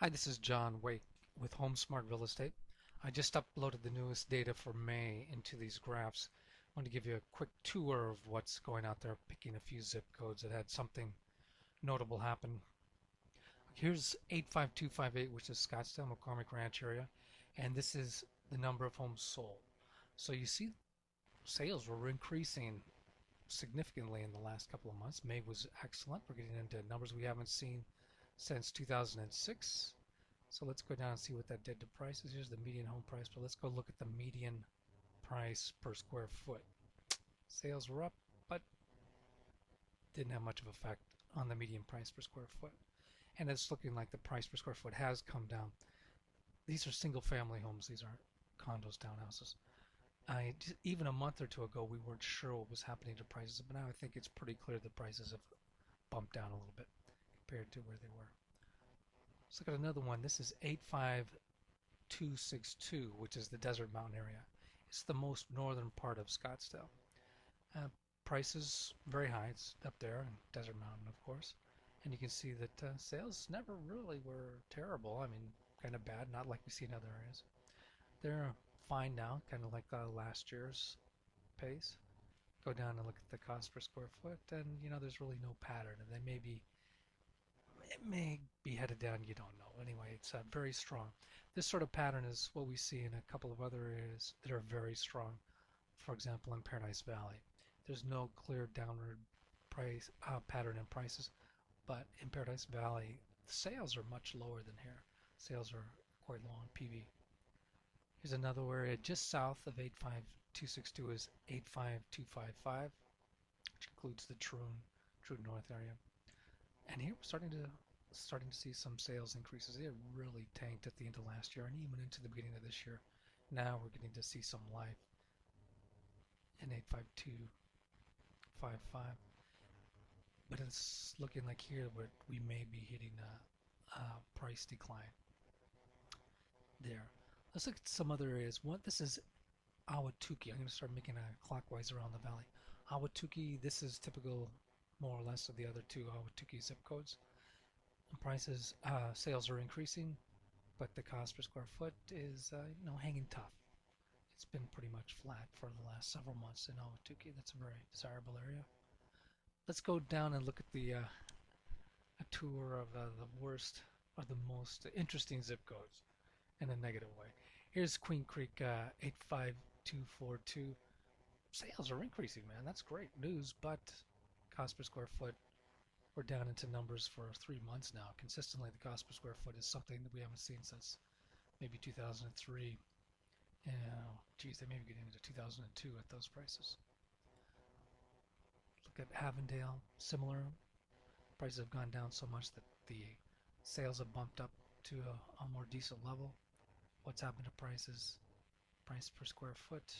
Hi, this is John Wake with Home Smart Real Estate. I just uploaded the newest data for May into these graphs. I want to give you a quick tour of what's going out there, picking a few zip codes that had something notable happen. Here's 85258, which is Scottsdale, McCormick Ranch area, and this is the number of homes sold. So you see sales were increasing significantly in the last couple of months. May was excellent. We're getting into numbers we haven't seen since 2006. So let's go down and see what that did to prices. Here's the median home price, but let's go look at the median price per square foot. Sales were up, but didn't have much of effect on the median price per square foot. And it's looking like the price per square foot has come down. These are single family homes. These aren't condos, townhouses. Even a month or two ago, we weren't sure what was happening to prices, but now I think it's pretty clear the prices have bumped down a little bit compared to where they were. Let's look at another one. This is 85262, which is the Desert Mountain area. It's the most northern part of Scottsdale. Uh, Prices very high. It's up there in Desert Mountain, of course. And you can see that sales never really were terrible. I mean, kind of bad, not like we see in other areas. They're fine now, kind of like last year's pace. Go down and look at the cost per square foot, and there's really no pattern. And it may be headed down, you don't know. Anyway, it's very strong. This sort of pattern is what we see in a couple of other areas that are very strong. For example, in Paradise Valley, there's no clear downward price pattern in prices, but in Paradise Valley, sales are much lower than here. Sales are quite low on PV. Here's another area just south of 85262 is 85255, which includes the True North area. And here we're starting to see some sales increases. They really tanked at the end of last year and even into the beginning of this year. Now we're getting to see some life in 85255. But it's looking like here we may be hitting a price decline there. Let's look at some other areas. This is Ahwatukee. I'm going to start making a clockwise around the valley. Ahwatukee, this is typical more or less of the other two Ahwatukee zip codes. Prices, sales are increasing, but the cost per square foot is, hanging tough. It's been pretty much flat for the last several months in Ahwatukee. That's a very desirable area. Let's go down and look at a tour of the worst or the most interesting zip codes in a negative way. Here's Queen Creek 85242. Sales are increasing, man. That's great news, but cost per square foot, we're down into numbers for 3 months now. Consistently, the cost per square foot is something that we haven't seen since maybe 2003. Geez, they may be getting into 2002 at those prices. Look at Avondale, similar. Prices have gone down so much that the sales have bumped up to a more decent level. What's happened to prices? Price per square foot,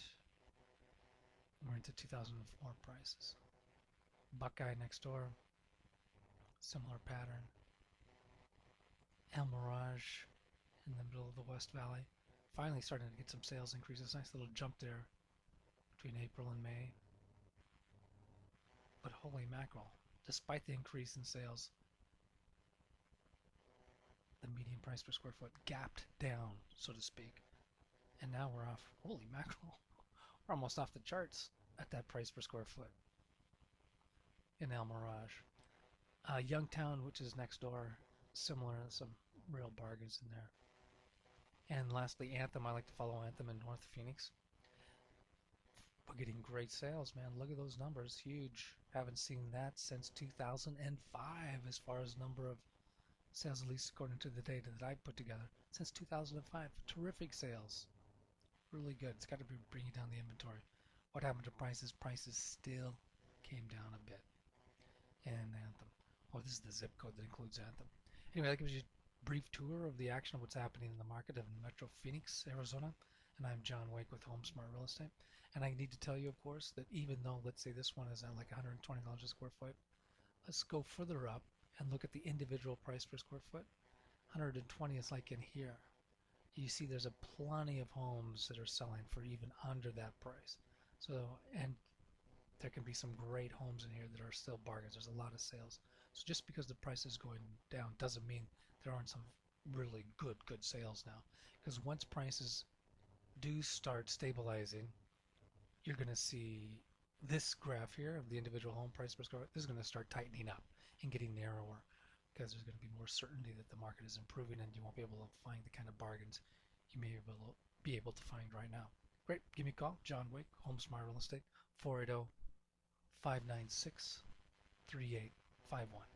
we're into 2004 prices. Buckeye next door, similar pattern. El Mirage in the middle of the West Valley, finally starting to get some sales increases. Nice little jump there between April and May. But holy mackerel, despite the increase in sales, the median price per square foot gapped down, so to speak. And now we're off. Holy mackerel, we're almost off the charts at that price per square foot in El Mirage. Youngtown, which is next door, similar, some real bargains in there. And lastly, Anthem. I like to follow Anthem in North Phoenix. We're getting great sales, man. Look at those numbers, huge. Haven't seen that since 2005 as far as number of sales, at least according to the data that I put together. Since 2005, terrific sales. Really good. It's got to be bringing down the inventory. What happened to prices? Prices still came down a bit. And Anthem. Oh, this is the zip code that includes Anthem. Anyway, that gives you a brief tour of the action of what's happening in the market of Metro Phoenix, Arizona. And I'm John Wake with Home Smart Real Estate. And I need to tell you, of course, that even though, let's say this one is at like $120 a square foot, let's go further up and look at the individual price per square foot. 120 is like in here. You see there's a plenty of homes that are selling for even under that price. So, and there can be some great homes in here that are still bargains. There's a lot of sales. So just because the price is going down doesn't mean there aren't some really good sales now. Because once prices do start stabilizing, you're going to see this graph here of the individual home price per square foot. This is going to start tightening up and getting narrower because there's going to be more certainty that the market is improving and you won't be able to find the kind of bargains you may be able to find right now. Great. Give me a call. John Wake, Home Smart Real Estate, 480 596 3851.